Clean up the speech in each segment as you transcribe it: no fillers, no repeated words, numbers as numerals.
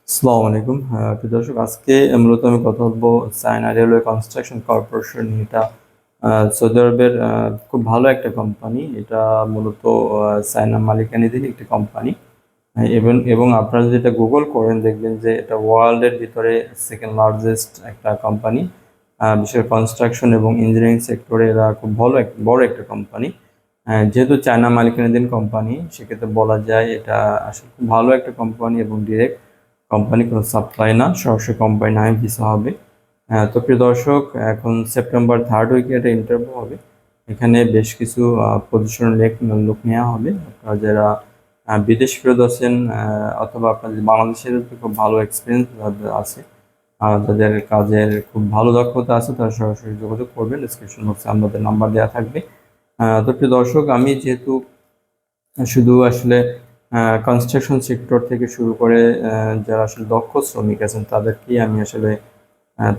আসসালামু আলাইকুম। প্রিয় দর্শক, আজকে মূলত আমি কথা বলবো চায়না রেলওয়ে কনস্ট্রাকশন কর্পোরেশন। এটা সৌদি আরবের খুব ভালো একটা কোম্পানি। এটা মূলত চায়না মালিকানাধীন একটি কোম্পানি। এবং আপনারা যদি এটা গুগল করেন দেখবেন যে এটা ওয়ার্ল্ডের ভিতরে সেকেন্ড লার্জেস্ট একটা কোম্পানি। বিশেষ কনস্ট্রাকশন এবং ইঞ্জিনিয়ারিং সেক্টরে এরা খুব বড় একটা কোম্পানি। যেহেতু চায়না মালিকানাধীন কোম্পানি, সেক্ষেত্রে বলা যায় এটা আসলে খুব ভালো একটা কোম্পানি এবং ডিরেক্ট কোম্পানি, কোনো সাপ্লাই না, সরাসরি কোম্পানি নামে ভিসা হবে। তো প্রিয় দর্শক, এখন সেপ্টেম্বর থার্ড উইকে এটা ইন্টারভিউ হবে। এখানে বেশ কিছু পজিশন লোক নেওয়া হবে। আপনারা যারা বিদেশ ফেরত আছেন, অথবা আপনাদের বাংলাদেশের খুব ভালো এক্সপিরিয়েন্স আছে, যাদের কাজের খুব ভালো দক্ষতা আছে, তারা সরাসরি যোগাযোগ করবেন। ডিসক্রিপশন বক্সে আমাদের নাম্বার দেওয়া থাকবে। তো প্রিয় দর্শক, আমি যেহেতু শুধু আসলে কনস্ট্রাকশন সেক্টর থেকে শুরু করে যারা আসলে দক্ষ শ্রমিক আছেন তাদেরকেই আমি আসলে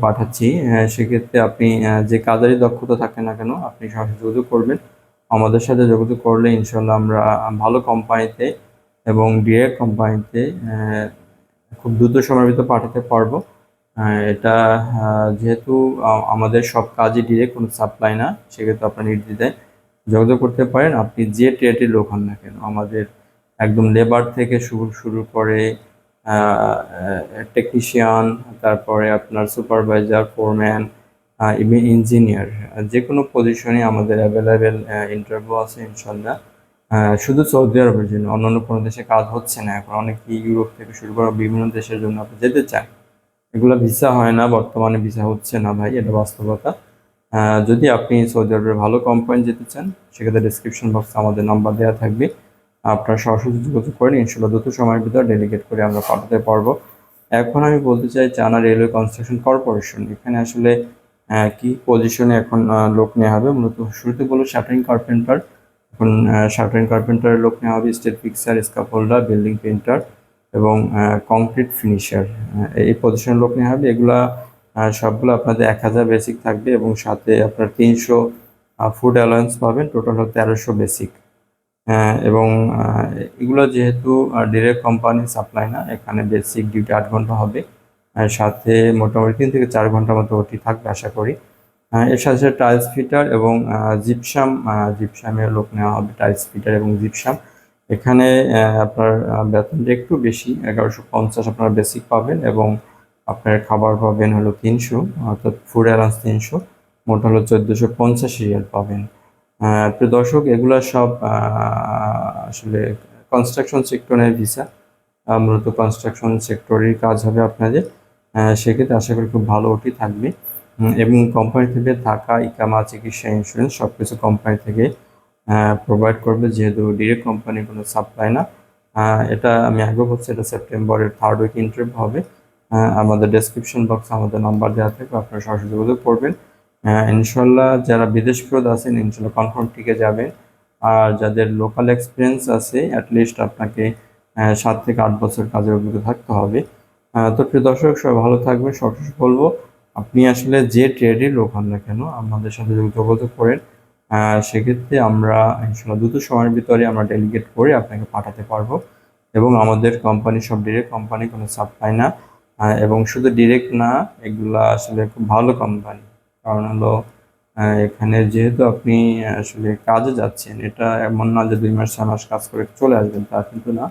পাঠাচ্ছি। সেক্ষেত্রে আপনি যে কাজেরই দক্ষতা থাকে না কেন, আপনি সরাসরি যোগাযোগ করবেন। আমাদের সাথে যোগাযোগ করলে ইনশাল্লাহ আমরা ভালো কোম্পানিতে এবং ডিরেক্ট কোম্পানিতে খুব দ্রুত সময়ের ভিতরে পাঠাতে পারবো। এটা যেহেতু আমাদের সব কাজই ডিরেক্ট, কোনো সাপ্লাই না, সেক্ষেত্রে আপনার নির্দ্বিধায় যোগাযোগ করতে পারেন। আপনি যে ট্রেডের লোক হন না কেন, আমাদের একদম লেবার থেকে শুরু করে টেকনিশিয়ান, তারপরে আপনার সুপারভাইজার, ফোরম্যান, ইভেন ইঞ্জিনিয়ার, যে কোনো পজিশনে আমাদের অ্যাভেলেবেল ইন্টারভিউ আছে ইনশাল্লাহ। শুধু সৌদি আরবের জন্য, অন্যান্য কোনো দেশে কাজ হচ্ছে না এখন। অনেকেই ইউরোপ থেকে শুরু করে বিভিন্ন দেশের জন্য আপনি যেতে চান, এগুলো ভিসা হয় না, বর্তমানে ভিসা হচ্ছে না ভাই, এটা বাস্তবতা। যদি আপনি সৌদি আরবের ভালো কোম্পানি যেতে চান, সেক্ষেত্রে ডিসক্রিপশন বক্সে আমাদের নাম্বার দেওয়া থাকবে। আপনারা সরাসরি যোগাযোগ করেন, ইনশাল্লাহ দ্রুত সময়ের ভিতরে ডেলিগেট করে আমরা পাঠাতে পারবো। এখন আমি বলতে চাই, চায়না রেলওয়ে কনস্ট্রাকশন কর্পোরেশন এখানে আসলে কি পজিশনে এখন লোক নেওয়া হবে। মূলত শুরুতে বলবো শাটারিং কার্পেন্টার। এখন শাটারিং কার্পেন্টারের লোক নেওয়া হবে, state fixer, scaffolder, building painter এবং কংক্রিট ফিনিশার। এই পজিশনের লোক নেওয়া হবে। এগুলা সবগুলো আপনাদের 1000 বেসিক থাকবে এবং সাথে আপনার 300 ফুড অ্যালাউন্স পাবেন। টোটাল হলো 1300 বেসিক। এবং এগুলো যেহেতু ডিরেক্ট কোম্পানি সাপ্লাই না, এখানে বেসিক ডিউটি 8 ঘন্টা হবে। সাথে মোটামুটি 3 থেকে 4 ঘন্টা মতো ওটি থাকবে আশা করি। এর সাথে সাথে টাইলস ফিটার এবং জিপসামের লোক নেওয়া হবে। টাইলস ফিটার এবং জিপসাম, এখানে আপনার বেতনটা একটু বেশি, 1150 আপনার বেসিক পাবেন এবং আপনার খাবার পাবেন হলো 300, অর্থাৎ ফুড অ্যালাউন্স 300, মোট হলো 1450 রিয়াল পাবেন। প্রিয় দর্শক, এগুলা সব আসলে কনস্ট্রাকশন সেক্টরের ভিসা। মূলত কনস্ট্রাকশন সেক্টরের কাজ হবে আপনাদের। সেক্ষেত্রে আশা করি খুব ভালো ওটি থাকবে। এবং কোম্পানি থেকে থাকা, ইকামা, চিকিৎসা, ইন্স্যুরেন্স সবকিছু কোম্পানি থেকে প্রোভাইড করবে, যেহেতু ডিরেক্ট কোম্পানি কোনো সাপ্লাই না। এটা আমি আগে বলছি, এটা সেপ্টেম্বরের থার্ড উইক ইন্টারভিউ হবে। আমাদের ডেসক্রিপশন বক্সে আমাদের নাম্বার দেওয়া থাকবে, আপনারা সরাসরি যোগাযোগ করবেন। ইনশাল্লাহ যারা বিদেশ ফেরত আছেন ইনশাল্লাহ কনফার্ম টিকে যাবেন। আর যাদের লোকাল এক্সপিরিয়েন্স আছে, অ্যাটলিস্ট আপনাকে 7 থেকে 8 বছর কাজের অভিজ্ঞতা থাকতে হবে। তো প্রিয় দর্শক, সবাই ভালো থাকবেন। সবশেষ বলবো, আপনি আসলে যে ট্রেডের লোক হন না কেন, আমাদের সাথে যদি যোগাযোগ করেন, সেক্ষেত্রে আমরা ইনশাল্লাহ দ্রুত সময়ের ভিতরে আমরা ডেলিগেট করে আপনাকে পাঠাতে পারবো। এবং আমাদের কোম্পানি সব ডিরেক্ট কোম্পানি, কোনো সাপ্লাই না। এবং শুধু ডিরেক্ট না, এগুলা আসলে খুব ভালো কোম্পানি। কারণ হলো এখানে যেহেতু আপনি আসলে কাজে যাচ্ছেন, এটা এমন না যে 2 মাস 6 মাস কাজ করে চলে আসবেন, তা কিন্তু না।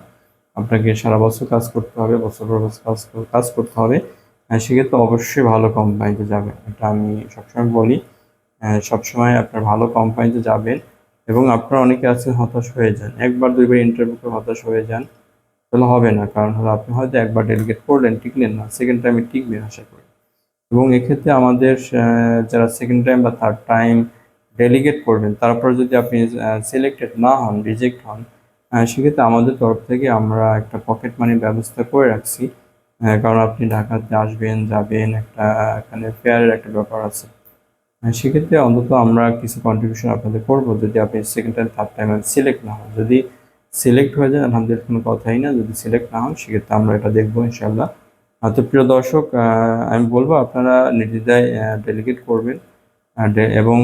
আপনাকে সারা বছর কাজ করতে হবে, বছর পর বছর কাজ করতে হবে। সেক্ষেত্রে অবশ্যই ভালো কোম্পানিতে যাবেন, এটা আমি সবসময় বলি। সবসময় আপনার ভালো কোম্পানিতে যাবেন। এবং আপনারা অনেকে আছেন হতাশ হয়ে যান, একবার দুইবার ইন্টারভিউ করে হতাশ হয়ে যান, তাহলে হবে না। কারণ হলো আপনি হয়তো একবার ডেলিগেট করলেন, টিকলেন না, সেকেন্ড টাইমে টিকবেন আশা করি। এবং এক্ষেত্রে আমাদের যারা সেকেন্ড টাইম বা থার্ড টাইম ডেলিগেট করবেন, তারপর যদি আপনি সিলেক্টেড না হন, রিজেক্ট হন, সেক্ষেত্রে আমাদের তরফ থেকে আমরা একটা পকেট মানির ব্যবস্থা করে রাখছি। কারণ আপনি ঢাকাতে আসবেন, যাবেন, একটা এখানে ফেয়ারের একটা ব্যাপার আছে। সেক্ষেত্রে অন্তত আমরা কিছু কন্ট্রিবিউশন আপনাদের করবো, যদি আপনি second time third time select না হন। যদি সিলেক্ট হয়ে যান আলহামদুলিল্লাহ, কোনো কথাই না। যদি সিলেক্ট না হন, সেক্ষেত্রে আমরা এটা দেখবো ইনশাল্লাহ। তো প্রিয় দর্শক, আমি বলবো আপনারা নির্দ্বিধায় ডেলিগেট করবেন। এবং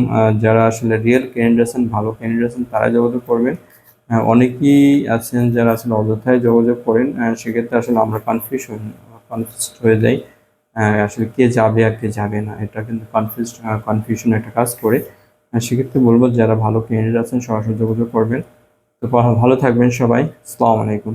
যারা আসলে রিয়েল ক্যান্ডিডেট আছেন, ভালো ক্যান্ডিডেট আছেন, তারা যোগাযোগ করবেন। অনেকেই আছেন যারা আসলে অযথায় যোগাযোগ করেন, সেক্ষেত্রে আসলে আমরা কনফিউজড হয়ে যাই আসলে কে যাবে আর কে যাবে না, এটা কিন্তু কনফিউশন একটা কাজ করে। সেক্ষেত্রে বলবো যারা ভালো ক্যান্ডিডেট আছেন সরাসরি যোগাযোগ করবেন। তো ভালো থাকবেন সবাই। আসসালামু আলাইকুম।